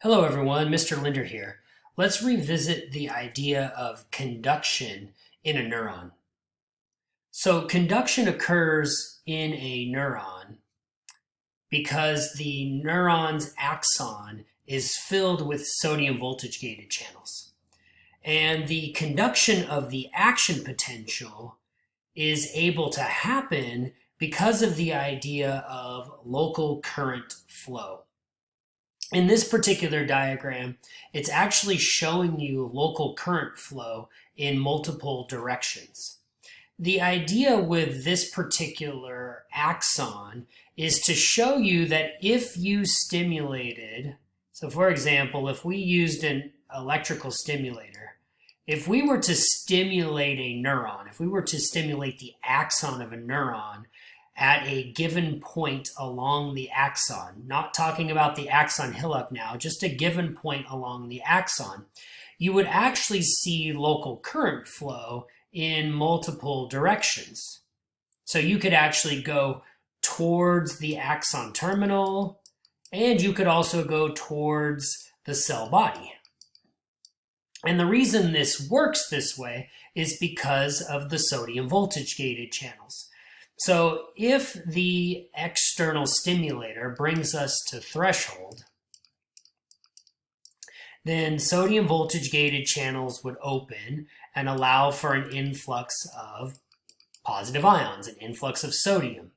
Hello everyone, Mr. Linder here. Let's revisit the idea of conduction in a neuron. So conduction occurs in a neuron because the neuron's axon is filled with sodium voltage gated channels. And the conduction of the action potential is able to happen because of the idea of local current flow. In this particular diagram, it's actually showing you local current flow in multiple directions. The idea with this particular axon is to show you that if you stimulated, so for example, if we used an electrical stimulator, if we were to stimulate a neuron, if we were to stimulate the axon of a neuron, at a given point along the axon, not talking about the axon hillock now, just a given point along the axon, you would actually see local current flow in multiple directions. So you could actually go towards the axon terminal, and you could also go towards the cell body. And the reason this works this way is because of the sodium voltage gated channels. So if the external stimulator brings us to threshold, then sodium voltage gated channels would open and allow for an influx of positive ions, an influx of sodium.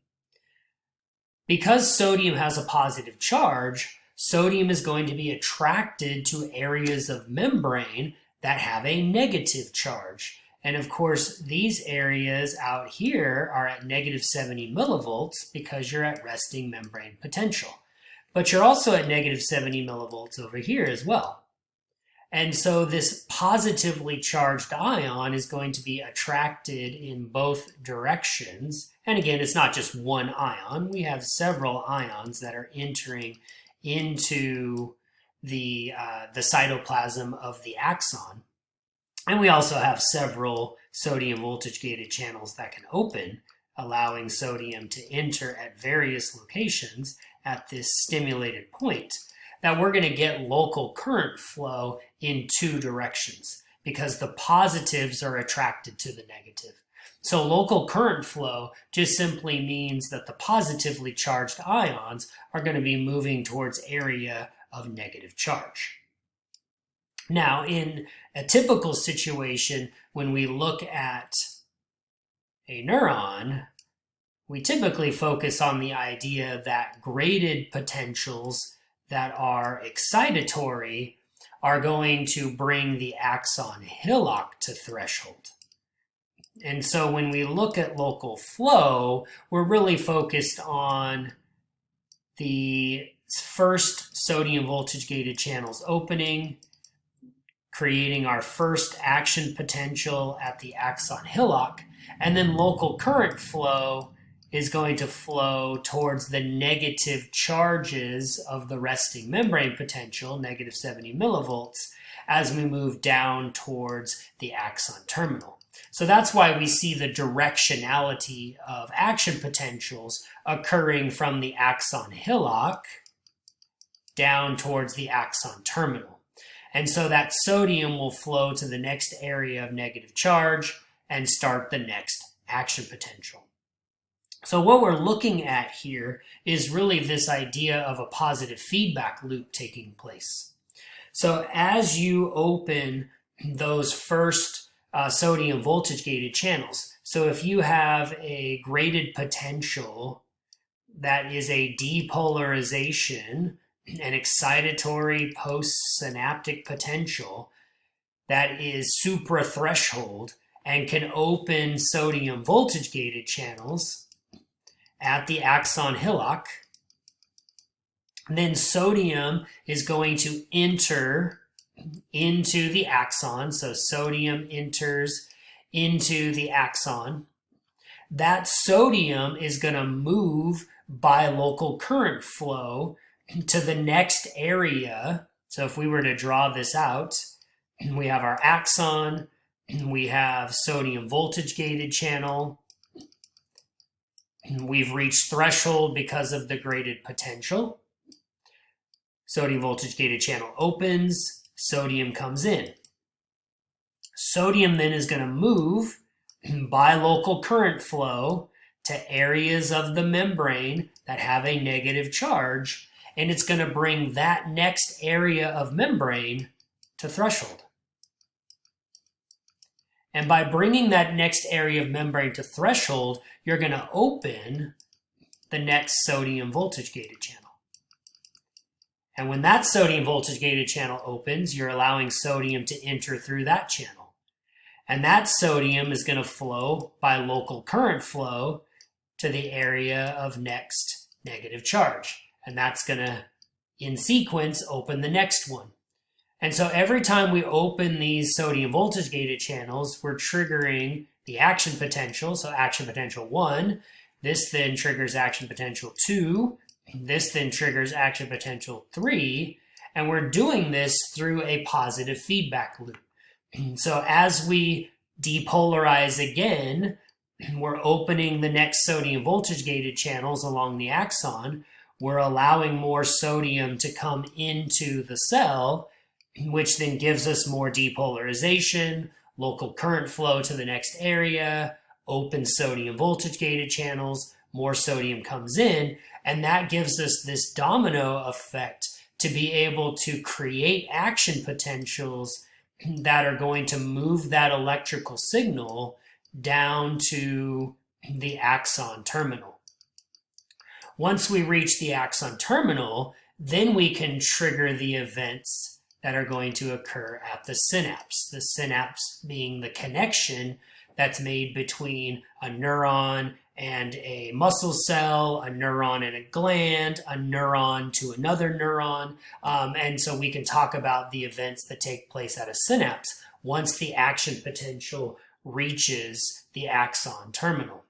Because sodium has a positive charge, sodium is going to be attracted to areas of membrane that have a negative charge. And of course, these areas out here are at negative 70 millivolts because you're at resting membrane potential. But you're also at negative 70 millivolts over here as well. And so this positively charged ion is going to be attracted in both directions. And again, it's not just one ion. We have several ions that are entering into the cytoplasm of the axon. And we also have several sodium voltage gated channels that can open, allowing sodium to enter at various locations at this stimulated point. Now we're going to get local current flow in two directions because the positives are attracted to the negative. So local current flow just simply means that the positively charged ions are going to be moving towards area of negative charge. Now, in a typical situation, when we look at a neuron, we typically focus on the idea that graded potentials that are excitatory are going to bring the axon hillock to threshold. And so when we look at local flow, we're really focused on the first sodium voltage gated channels opening, creating our first action potential at the axon hillock, and then local current flow is going to flow towards the negative charges of the resting membrane potential, negative 70 millivolts, as we move down towards the axon terminal. So that's why we see the directionality of action potentials occurring from the axon hillock down towards the axon terminal. And so that sodium will flow to the next area of negative charge and start the next action potential. So what we're looking at here is really this idea of a positive feedback loop taking place. So as you open those first sodium voltage gated channels, so if you have a graded potential that is a depolarization, an excitatory postsynaptic potential that is suprathreshold and can open sodium voltage gated channels at the axon hillock, then sodium is going to enter into the axon. So sodium enters into the axon. That sodium is going to move by local current flow to the next area. So if we were to draw this out, we have our axon, we have sodium voltage gated channel, we've reached threshold because of the graded potential. Sodium voltage gated channel opens, sodium comes in. Sodium then is going to move by local current flow to areas of the membrane that have a negative charge, and it's going to bring that next area of membrane to threshold. And by bringing that next area of membrane to threshold, you're going to open the next sodium voltage gated channel. And when that sodium voltage gated channel opens, you're allowing sodium to enter through that channel. And that sodium is going to flow by local current flow to the area of next negative charge. And that's going to, in sequence, open the next one. And so every time we open these sodium voltage gated channels, we're triggering the action potential. So action potential 1. This then triggers action potential 2. This then triggers action potential 3. And we're doing this through a positive feedback loop. So as we depolarize again, we're opening the next sodium voltage gated channels along the axon. We're allowing more sodium to come into the cell, which then gives us more depolarization, local current flow to the next area, open sodium voltage gated channels, more sodium comes in, and that gives us this domino effect to be able to create action potentials that are going to move that electrical signal down to the axon terminal. Once we reach the axon terminal, then we can trigger the events that are going to occur at the synapse. The synapse being the connection that's made between a neuron and a muscle cell, a neuron and a gland, a neuron to another neuron. And so we can talk about the events that take place at a synapse once the action potential reaches the axon terminal.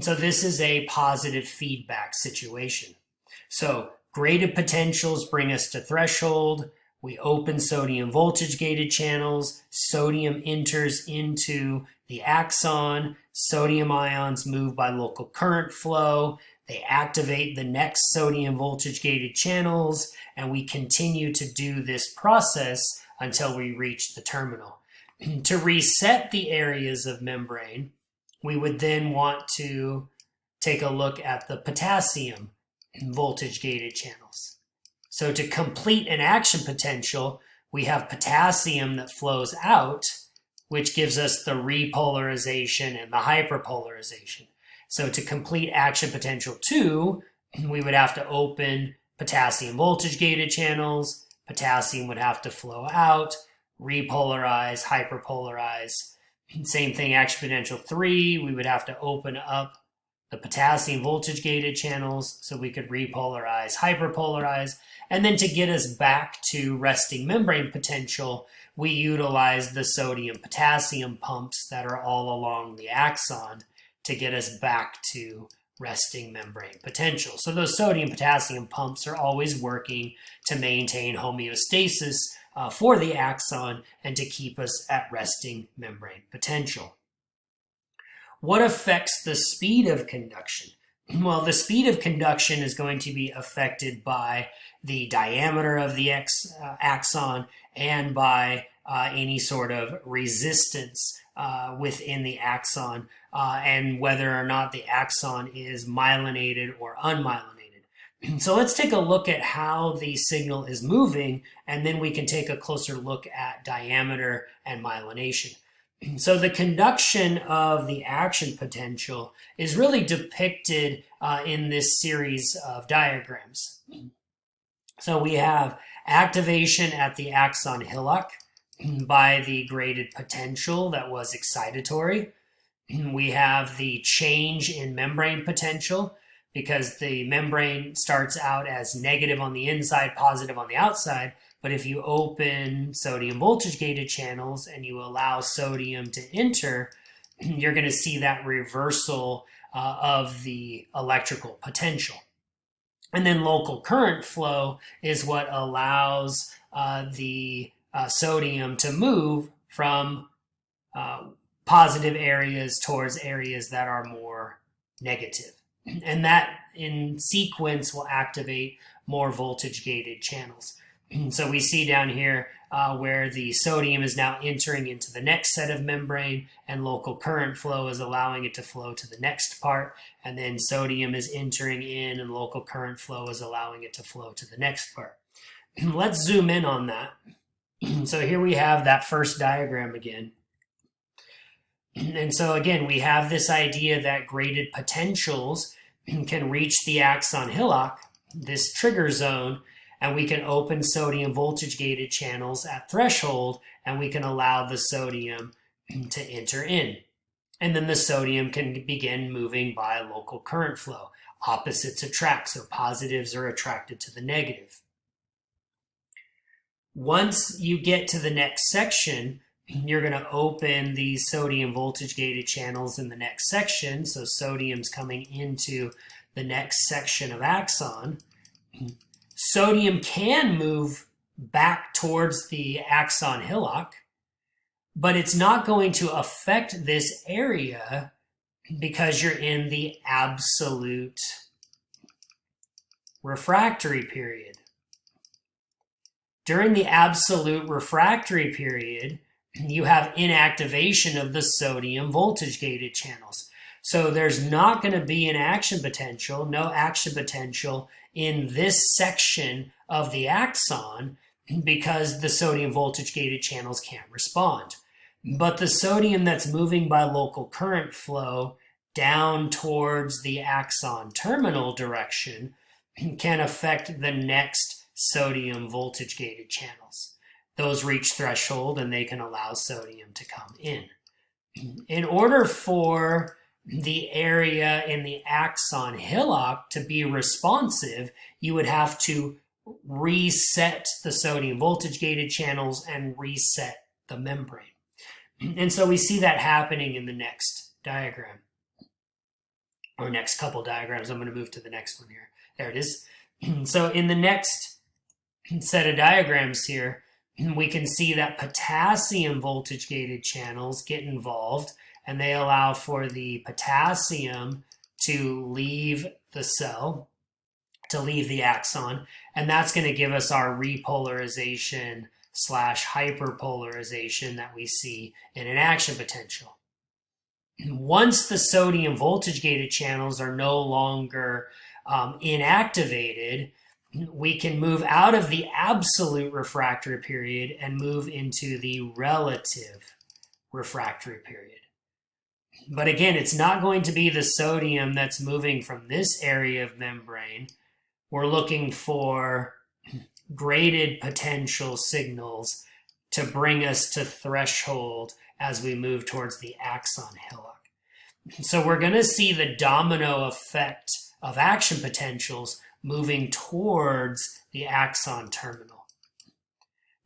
So this is a positive feedback situation. So graded potentials bring us to threshold. We open sodium voltage gated channels. Sodium enters into the axon. Sodium ions move by local current flow. They activate the next sodium voltage gated channels, and we continue to do this process until we reach the terminal. To reset the areas of membrane, we would then want to take a look at the potassium voltage gated channels. So to complete an action potential, we have potassium that flows out, which gives us the repolarization and the hyperpolarization. So to complete action potential 2, we would have to open potassium voltage gated channels. Potassium would have to flow out, repolarize, hyperpolarize. Same thing, action potential 3, we would have to open up the potassium voltage gated channels so we could repolarize, hyperpolarize. And then to get us back to resting membrane potential, we utilize the sodium potassium pumps that are all along the axon to get us back to resting membrane potential. So those sodium potassium pumps are always working to maintain homeostasis for the axon and to keep us at resting membrane potential. What affects the speed of conduction? Well, the speed of conduction is going to be affected by the diameter of the axon and by any sort of resistance within the axon and whether or not the axon is myelinated or unmyelinated. So let's take a look at how the signal is moving, and then we can take a closer look at diameter and myelination. So the conduction of the action potential is really depicted in this series of diagrams. So we have activation at the axon hillock by the graded potential that was excitatory. We have the change in membrane potential because the membrane starts out as negative on the inside, positive on the outside. But if you open sodium voltage gated channels and you allow sodium to enter, you're going to see that reversal of the electrical potential. And then local current flow is what allows the sodium to move from positive areas towards areas that are more negative. And that in sequence will activate more voltage-gated channels. So we see down here where the sodium is now entering into the next set of membrane, and local current flow is allowing it to flow to the next part, and then sodium is entering in and local current flow is allowing it to flow to the next part. Let's zoom in on that. So here we have that first diagram again. And so again, we have this idea that graded potentials can reach the axon hillock, this trigger zone, and we can open sodium voltage-gated channels at threshold, and we can allow the sodium to enter in. And then the sodium can begin moving by local current flow. Opposites attract, so positives are attracted to the negative. Once you get to the next section, you're going to open these sodium voltage-gated channels in the next section, so sodium's coming into the next section of axon. Sodium can move back towards the axon hillock, but it's not going to affect this area because you're in the absolute refractory period. During the absolute refractory period, you have inactivation of the sodium voltage-gated channels. So there's not going to be an action potential, no action potential in this section of the axon because the sodium voltage-gated channels can't respond. But the sodium that's moving by local current flow down towards the axon terminal direction can affect the next sodium voltage-gated channels. Those reach threshold and they can allow sodium to come in. In order for the area in the axon hillock to be responsive, you would have to reset the sodium voltage-gated channels and reset the membrane. And so we see that happening in the next diagram, or next couple diagrams. I'm going to move to the next one here. There it is. So in the next set of diagrams here, we can see that potassium voltage-gated channels get involved, and they allow for the potassium to leave the cell, to leave the axon, and that's going to give us our repolarization / hyperpolarization that we see in an action potential. Once the sodium voltage-gated channels are no longer inactivated, we can move out of the absolute refractory period and move into the relative refractory period. But again, it's not going to be the sodium that's moving from this area of membrane. We're looking for graded potential signals to bring us to threshold as we move towards the axon hillock. So we're going to see the domino effect of action potentials moving towards the axon terminal.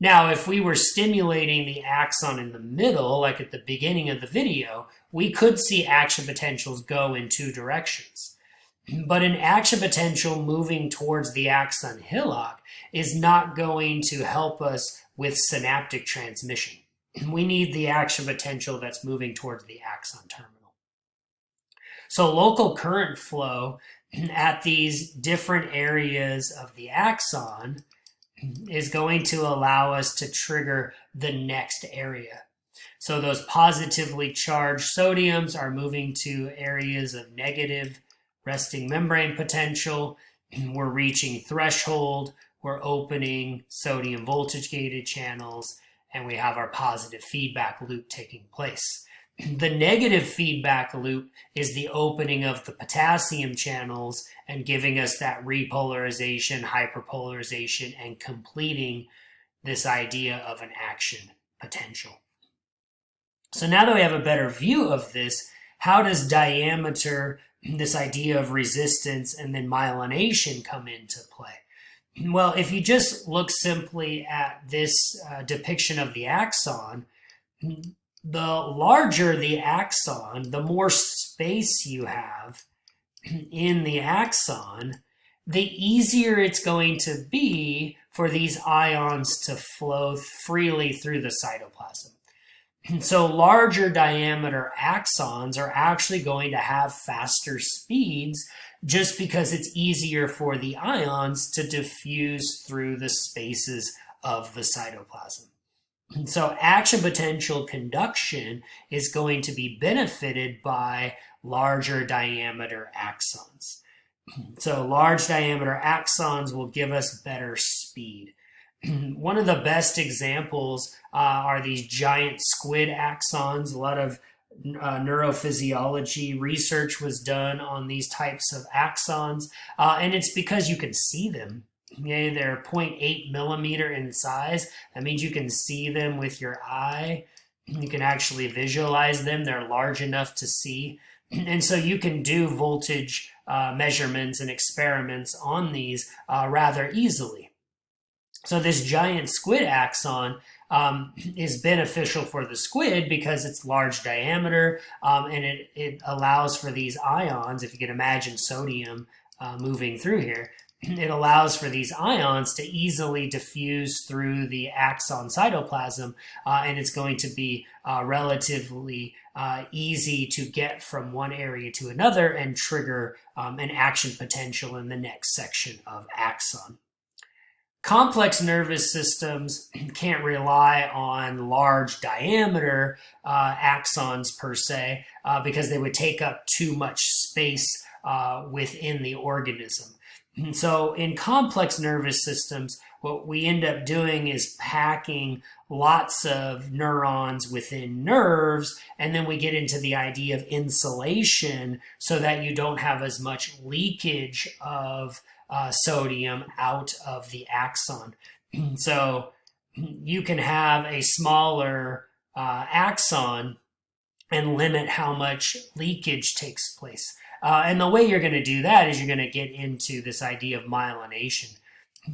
Now, if we were stimulating the axon in the middle, like at the beginning of the video, we could see action potentials go in two directions. But an action potential moving towards the axon hillock is not going to help us with synaptic transmission. We need the action potential that's moving towards the axon terminal. So local current flow at these different areas of the axon is going to allow us to trigger the next area. So those positively charged sodiums are moving to areas of negative resting membrane potential. We're reaching threshold. We're opening sodium voltage-gated channels, and we have our positive feedback loop taking place. The negative feedback loop is the opening of the potassium channels and giving us that repolarization, hyperpolarization, and completing this idea of an action potential. So now that we have a better view of this, how does diameter, this idea of resistance, and then myelination come into play? Well, if you just look simply at this depiction of the axon, the larger the axon, the more space you have in the axon, the easier it's going to be for these ions to flow freely through the cytoplasm. So larger diameter axons are actually going to have faster speeds just because it's easier for the ions to diffuse through the spaces of the cytoplasm. So action potential conduction is going to be benefited by larger diameter axons. So large diameter axons will give us better speed. One of the best examples are these giant squid axons. A lot of neurophysiology research was done on these types of axons, and it's because you can see them. Okay, they're 0.8 millimeter in size. That means you can see them with your eye. You can actually visualize them. They're large enough to see. And so you can do voltage measurements and experiments on these rather easily. So this giant squid axon is beneficial for the squid because it's large diameter, and it allows for these ions, if you can imagine sodium moving through here, it allows for these ions to easily diffuse through the axon cytoplasm, and it's going to be relatively easy to get from one area to another and trigger an action potential in the next section of axon. Complex nervous systems can't rely on large diameter axons per se because they would take up too much space within the organism. So in complex nervous systems, what we end up doing is packing lots of neurons within nerves, and then we get into the idea of insulation so that you don't have as much leakage of sodium out of the axon. So you can have a smaller axon and limit how much leakage takes place. And the way you're going to do that is you're going to get into this idea of myelination.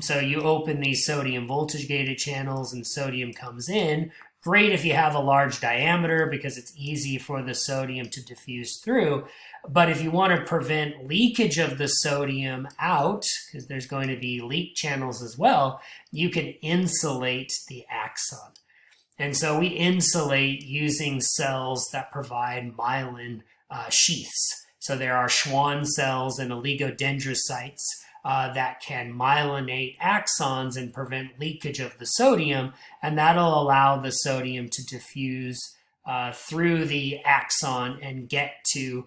So you open these sodium voltage gated channels and sodium comes in. Great if you have a large diameter because it's easy for the sodium to diffuse through. But if you want to prevent leakage of the sodium out, because there's going to be leak channels as well, you can insulate the axon. And so we insulate using cells that provide myelin sheaths. So there are Schwann cells and oligodendrocytes that can myelinate axons and prevent leakage of the sodium, and that'll allow the sodium to diffuse through the axon and get to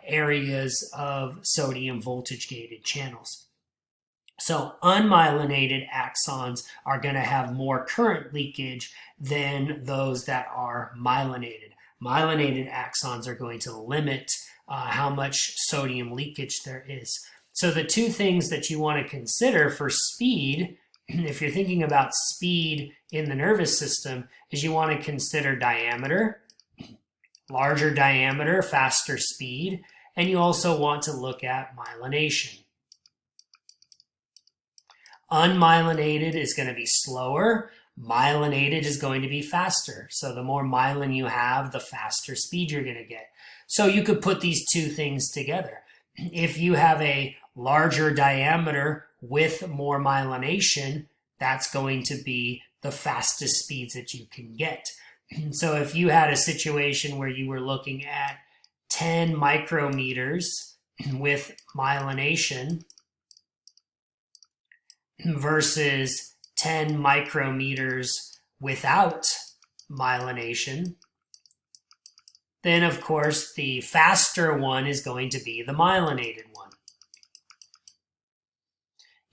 areas of sodium voltage-gated channels. So unmyelinated axons are going to have more current leakage than those that are myelinated. Myelinated axons are going to limit how much sodium leakage there is. So the two things that you want to consider for speed, if you're thinking about speed in the nervous system, is you want to consider diameter, larger diameter, faster speed, and you also want to look at myelination. Unmyelinated is going to be slower. Myelinated is going to be faster. So the more myelin you have, the faster speed you're going to get. So you could put these two things together. If you have a larger diameter with more myelination, that's going to be the fastest speeds that you can get. So if you had a situation where you were looking at 10 micrometers with myelination versus 10 micrometers without myelination, then of course the faster one is going to be the myelinated one.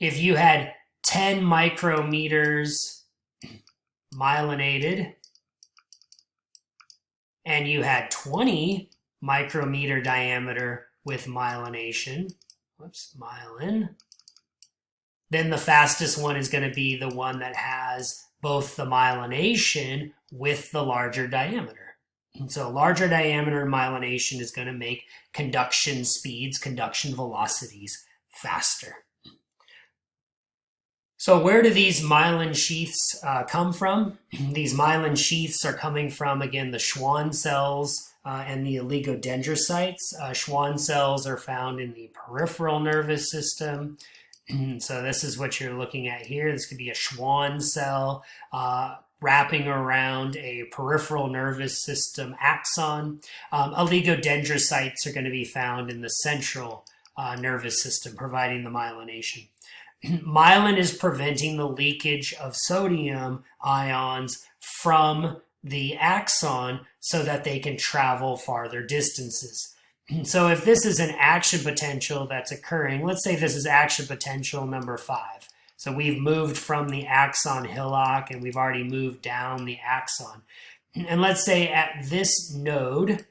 If you had 10 micrometers myelinated and you had 20 micrometer diameter with myelination, myelin, then the fastest one is going to be the one that has both the myelination with the larger diameter. And so larger diameter myelination is going to make conduction speeds, conduction velocities faster. So where do these myelin sheaths come from? These myelin sheaths are coming from, again, the Schwann cells and the oligodendrocytes. Schwann cells are found in the peripheral nervous system. So this is what you're looking at here. This could be a Schwann cell wrapping around a peripheral nervous system axon. Oligodendrocytes are going to be found in the central nervous system, providing the myelination. Myelin is preventing the leakage of sodium ions from the axon so that they can travel farther distances. So if this is an action potential that's occurring, let's say this is action potential number 5. So we've moved from the axon hillock and we've already moved down the axon. And let's say at this node,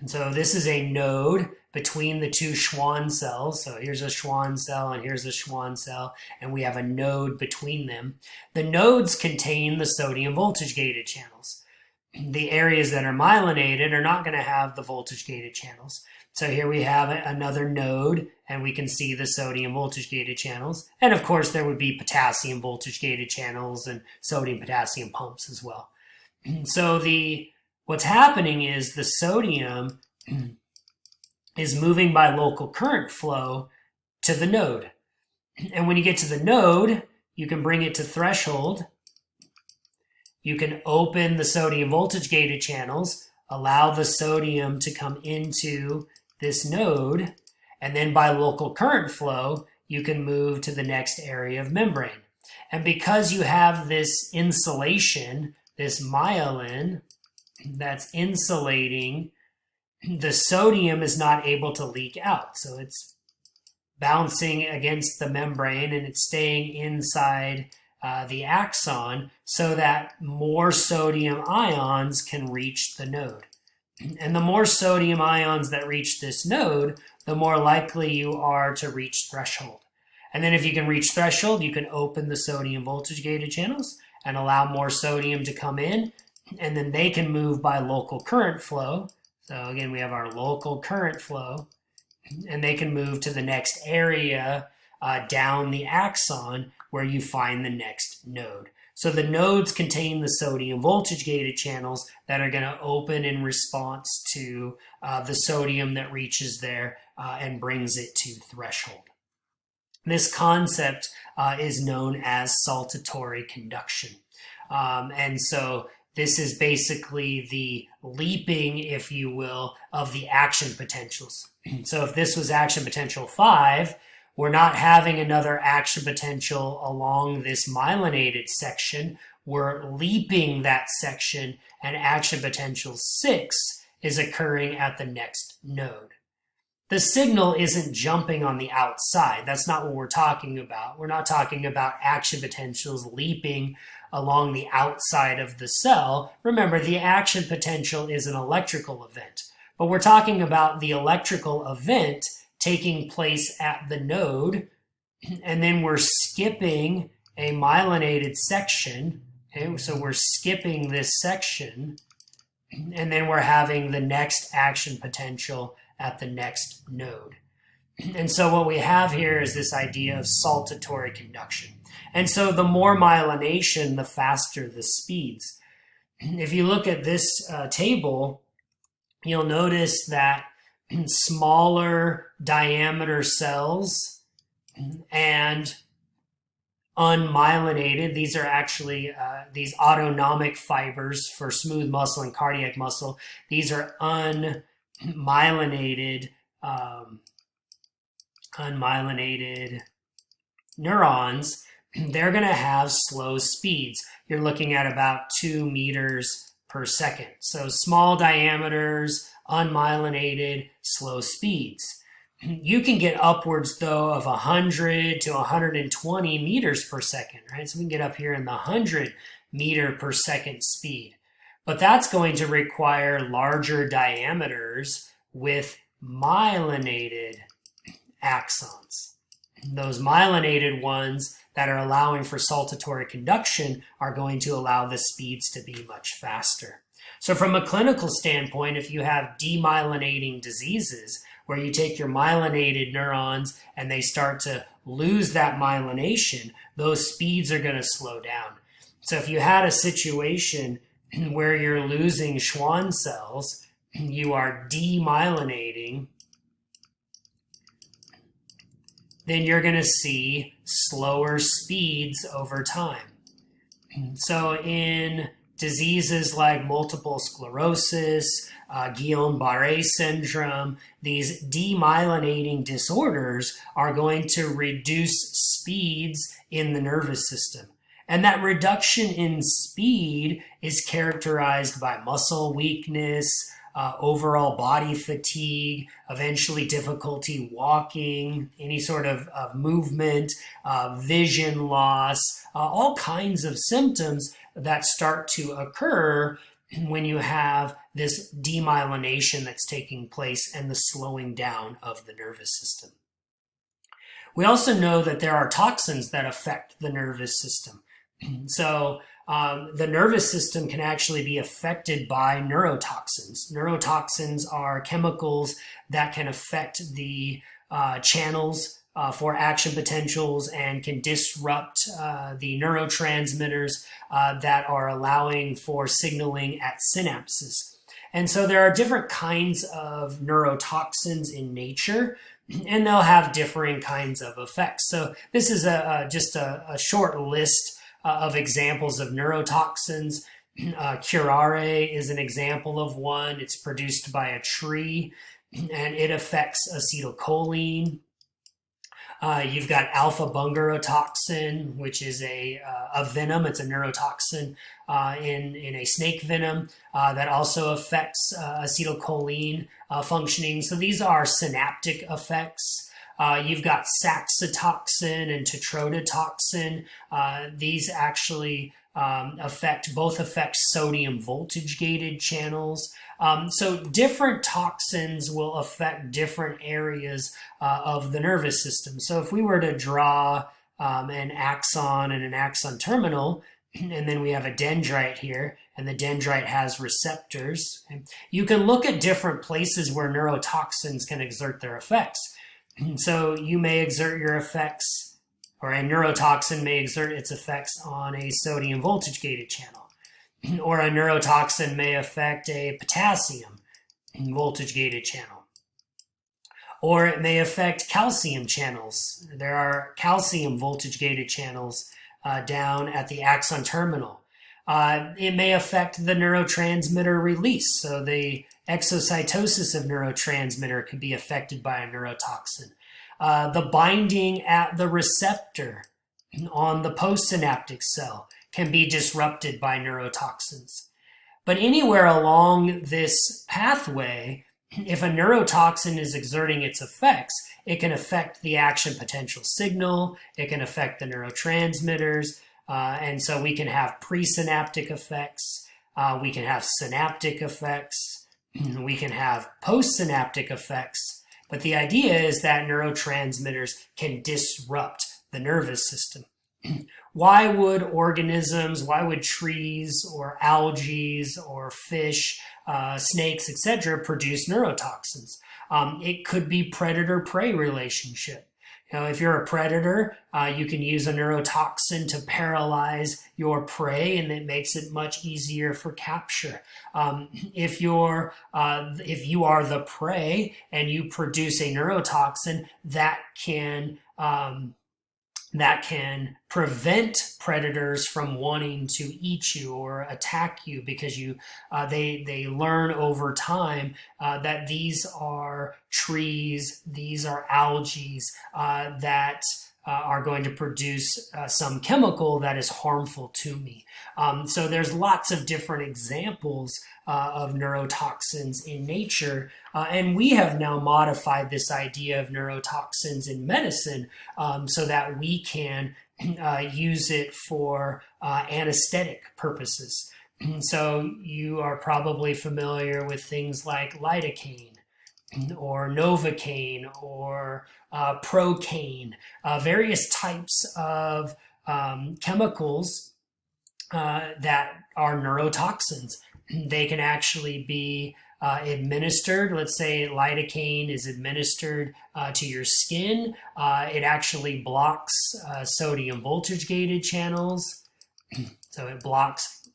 so this is a node between the two Schwann cells. So here's a Schwann cell and here's a Schwann cell, and we have a node between them. The nodes contain the sodium voltage-gated channels. The areas that are myelinated are not going to have the voltage-gated channels. So here we have another node, and we can see the sodium voltage-gated channels. And of course, there would be potassium voltage-gated channels and sodium-potassium pumps as well. So what's happening is the sodium is moving by local current flow to the node. And when you get to the node, you can bring it to threshold. You can open the sodium voltage-gated channels, allow the sodium to come into this node, and then by local current flow, you can move to the next area of membrane. And because you have this insulation, this myelin that's insulating, the sodium is not able to leak out. So it's bouncing against the membrane and it's staying inside the axon so that more sodium ions can reach the node. And the more sodium ions that reach this node, the more likely you are to reach threshold. And then if you can reach threshold, you can open the sodium voltage-gated channels and allow more sodium to come in, and then they can move by local current flow. So again, we have our local current flow, and they can move to the next area down the axon where you find the next node. So the nodes contain the sodium voltage-gated channels that are going to open in response to the sodium that reaches there and brings it to threshold. This concept is known as saltatory conduction. And so this is basically the leaping, if you will, of the action potentials. So if this was action potential 5, we're not having another action potential along this myelinated section. We're leaping that section, and action potential 6 is occurring at the next node. The signal isn't jumping on the outside. That's not what we're talking about. We're not talking about action potentials leaping along the outside of the cell. Remember, the action potential is an electrical event, but we're talking about the electrical event taking place at the node, and then we're skipping a myelinated section. Okay, so we're skipping this section, and then we're having the next action potential at the next node. And so what we have here is this idea of saltatory conduction. And so the more myelination, the faster the speeds. If you look at this table, you'll notice that smaller diameter cells and unmyelinated, these are actually these autonomic fibers for smooth muscle and cardiac muscle. These are unmyelinated neurons. They're going to have slow speeds. You're looking at about 2 meters per second. So small diameters, unmyelinated, slow speeds. You can get upwards, though, of 100 to 120 meters per second, right? So we can get up here in the 100 meter per second speed. But that's going to require larger diameters with myelinated axons. Those myelinated ones that are allowing for saltatory conduction are going to allow the speeds to be much faster. So from a clinical standpoint, if you have demyelinating diseases where you take your myelinated neurons and they start to lose that myelination, those speeds are going to slow down. So if you had a situation where you're losing Schwann cells, you are demyelinating, then you're going to see slower speeds over time. So in diseases like multiple sclerosis, Guillain-Barré syndrome, these demyelinating disorders are going to reduce speeds in the nervous system. And that reduction in speed is characterized by muscle weakness, overall body fatigue, eventually difficulty walking, any sort of movement, vision loss, all kinds of symptoms that start to occur when you have this demyelination that's taking place and the slowing down of the nervous system. We also know that there are toxins that affect the nervous system. So the nervous system can actually be affected by neurotoxins. Neurotoxins are chemicals that can affect the channels for action potentials and can disrupt the neurotransmitters that are allowing for signaling at synapses. And so there are different kinds of neurotoxins in nature, and they'll have differing kinds of effects. So this is just a short list of examples of neurotoxins. Curare is an example of one. It's produced by a tree, and it affects acetylcholine. You've got alpha bungarotoxin, which is a venom. It's a neurotoxin in a snake venom that also affects acetylcholine functioning. So these are synaptic effects. You've got saxitoxin and tetrodotoxin. These actually both affect sodium voltage gated channels. So different toxins will affect different areas of the nervous system. So if we were to draw an axon and an axon terminal, and then we have a dendrite here, and the dendrite has receptors, you can look at different places where neurotoxins can exert their effects. So you may exert your effects, or a neurotoxin may exert its effects on a sodium voltage gated channel, or a neurotoxin may affect a potassium voltage gated channel, or it may affect calcium channels. There are calcium voltage gated channels down at the axon terminal. It may affect the neurotransmitter release. So the exocytosis of neurotransmitter could be affected by a neurotoxin. The binding at the receptor on the postsynaptic cell can be disrupted by neurotoxins. But anywhere along this pathway, if a neurotoxin is exerting its effects, it can affect the action potential signal, it can affect the neurotransmitters, and so we can have presynaptic effects, we can have synaptic effects, we can have postsynaptic effects, but the idea is that neurotransmitters can disrupt the nervous system. Why would organisms, why would trees or algae or fish, snakes, etc. produce neurotoxins? It could be predator-prey relationship. You know, if you're a predator, you can use a neurotoxin to paralyze your prey, and it makes it much easier for capture. If you are the prey and you produce a neurotoxin, that can prevent predators from wanting to eat you or attack you, because they learn over time that these are trees, these are algae that are going to produce some chemical that is harmful to me. So there's lots of different examples of neurotoxins in nature, and we have now modified this idea of neurotoxins in medicine so that we can use it for anesthetic purposes. So you are probably familiar with things like lidocaine or novocaine or procaine, various types of chemicals that are neurotoxins. They can actually be administered. Let's say lidocaine is administered to your skin. It actually blocks sodium voltage gated channels. So it blocks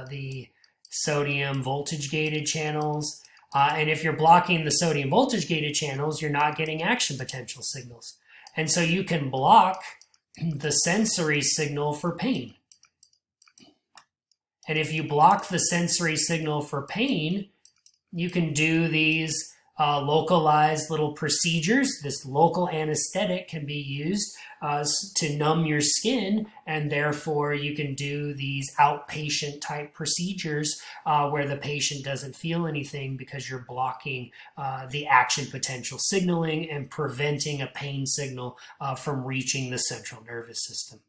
the sodium voltage gated channels. And if you're blocking the sodium voltage gated channels, you're not getting action potential signals. And so you can block the sensory signal for pain. And if you block the sensory signal for pain, you can do these localized little procedures. This local anesthetic can be used to numb your skin, and therefore you can do these outpatient type procedures where the patient doesn't feel anything because you're blocking the action potential signaling and preventing a pain signal from reaching the central nervous system.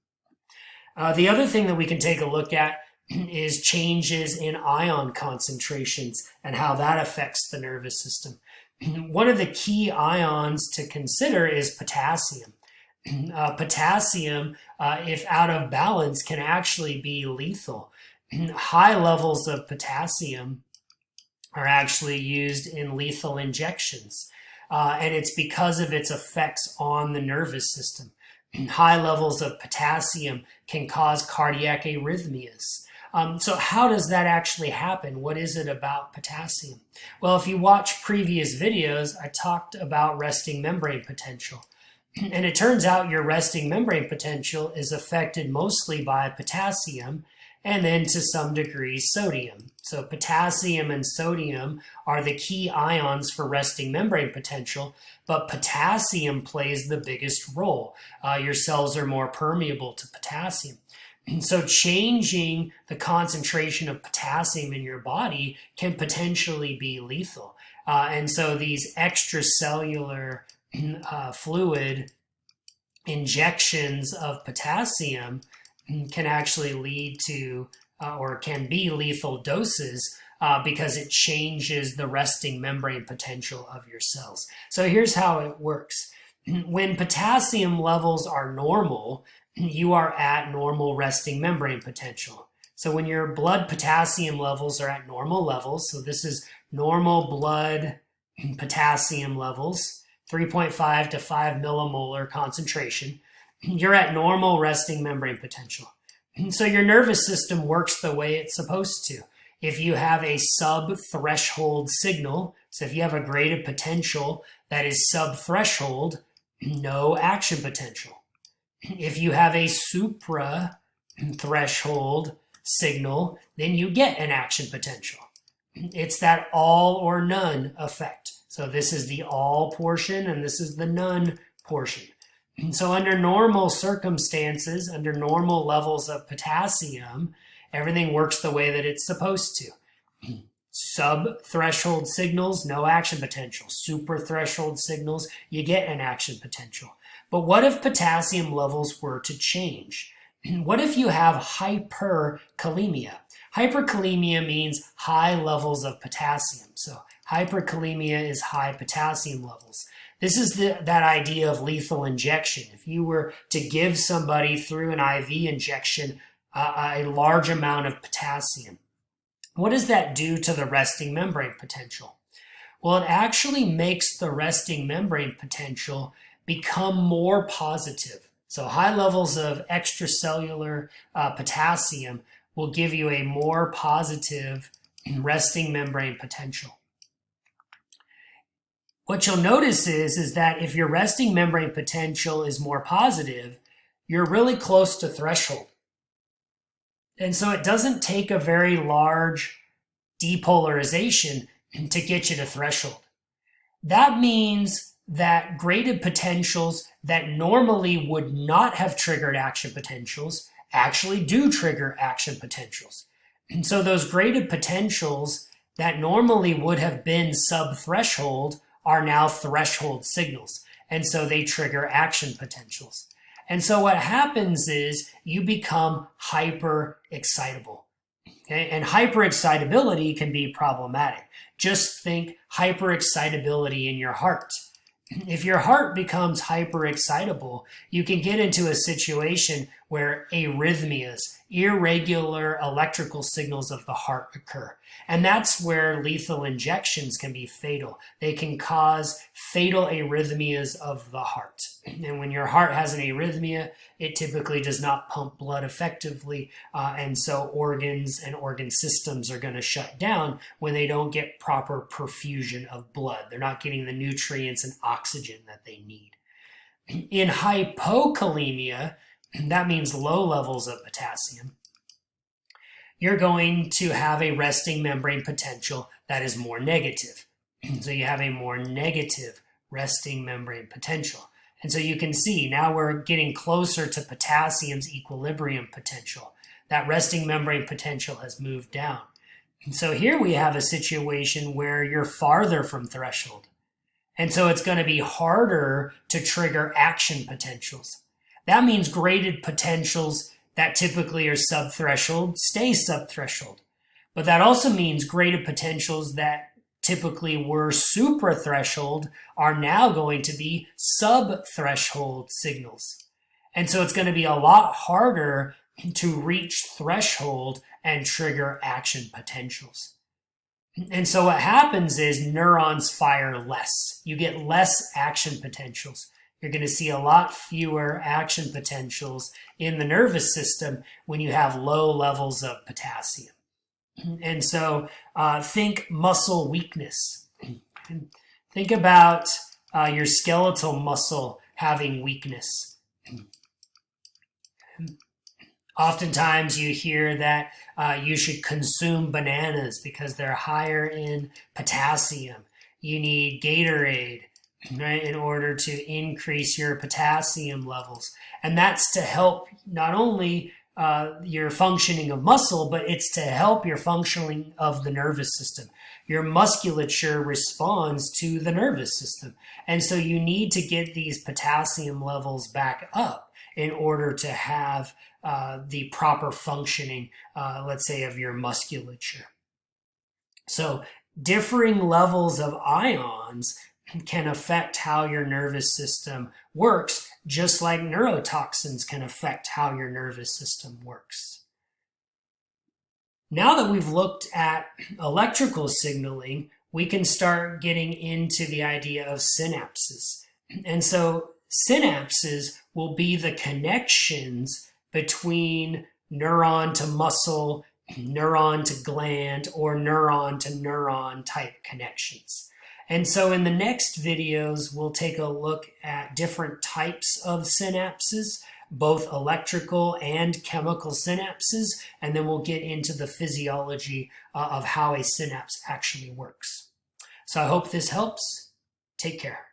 The other thing that we can take a look at is changes in ion concentrations and how that affects the nervous system. One of the key ions to consider is potassium. Potassium, if out of balance, can actually be lethal. High levels of potassium are actually used in lethal injections, and it's because of its effects on the nervous system. High levels of potassium can cause cardiac arrhythmias. So how does that actually happen? What is it about potassium? Well, if you watch previous videos, I talked about resting membrane potential. And it turns out your resting membrane potential is affected mostly by potassium and then to some degree sodium. So potassium and sodium are the key ions for resting membrane potential, but potassium plays the biggest role. Your cells are more permeable to potassium. And so changing the concentration of potassium in your body can potentially be lethal. And so these extracellular fluid injections of potassium can actually lead to or can be lethal doses because it changes the resting membrane potential of your cells. So here's how it works. When potassium levels are normal, you are at normal resting membrane potential. So when your blood potassium levels are at normal levels, so this is normal blood potassium levels, 3.5 to 5 millimolar concentration, you're at normal resting membrane potential. So your nervous system works the way it's supposed to. If you have a sub-threshold signal, so if you have a graded potential that is sub-threshold, no action potential. If you have a supra-threshold signal, then you get an action potential. It's that all or none effect. So this is the all portion and this is the none portion. And so under normal circumstances, under normal levels of potassium, everything works the way that it's supposed to. Sub-threshold signals, no action potential. Super-threshold signals, you get an action potential. But what if potassium levels were to change? What if you have hyperkalemia? Hyperkalemia means high levels of potassium. So hyperkalemia is high potassium levels. This is that idea of lethal injection. If you were to give somebody through an IV injection a large amount of potassium, what does that do to the resting membrane potential? Well, it actually makes the resting membrane potential become more positive. So high levels of extracellular potassium will give you a more positive resting membrane potential. What you'll notice is that if your resting membrane potential is more positive, you're really close to threshold. And so it doesn't take a very large depolarization to get you to threshold. That means that graded potentials that normally would not have triggered action potentials actually do trigger action potentials. And so those graded potentials that normally would have been sub-threshold are now threshold signals. And so they trigger action potentials. And so what happens is you become hyper-excitable. Okay? And hyper-excitability can be problematic. Just think hyper-excitability in your heart. If your heart becomes hyper-excitable, you can get into a situation where arrhythmias, irregular electrical signals of the heart occur. And that's where lethal injections can be fatal. They can cause fatal arrhythmias of the heart. And when your heart has an arrhythmia, it typically does not pump blood effectively. And so organs and organ systems are going to shut down when they don't get proper perfusion of blood. They're not getting the nutrients and oxygen that they need. In hypokalemia, that means low levels of potassium, you're going to have a resting membrane potential that is more negative. So you have a more negative resting membrane potential. And so you can see now we're getting closer to potassium's equilibrium potential. That resting membrane potential has moved down. And so here we have a situation where you're farther from threshold. And so it's going to be harder to trigger action potentials. That means graded potentials that typically are subthreshold stay subthreshold. But that also means graded potentials that typically were suprathreshold are now going to be subthreshold signals. And so it's going to be a lot harder to reach threshold and trigger action potentials. And so what happens is neurons fire less. You get less action potentials. You're going to see a lot fewer action potentials in the nervous system when you have low levels of potassium. And so think muscle weakness. Think about your skeletal muscle having weakness. Oftentimes you hear that you should consume bananas because they're higher in potassium. You need Gatorade, right, in order to increase your potassium levels. And that's to help not only your functioning of muscle, but it's to help your functioning of the nervous system. Your musculature responds to the nervous system. And so you need to get these potassium levels back up in order to have the proper functioning, let's say, of your musculature. So differing levels of ions can affect how your nervous system works, just like neurotoxins can affect how your nervous system works. Now that we've looked at electrical signaling, we can start getting into the idea of synapses. And so synapses will be the connections between neuron to muscle, neuron to gland, or neuron to neuron type connections. And so in the next videos, we'll take a look at different types of synapses, both electrical and chemical synapses, and then we'll get into the physiology of how a synapse actually works. So I hope this helps. Take care.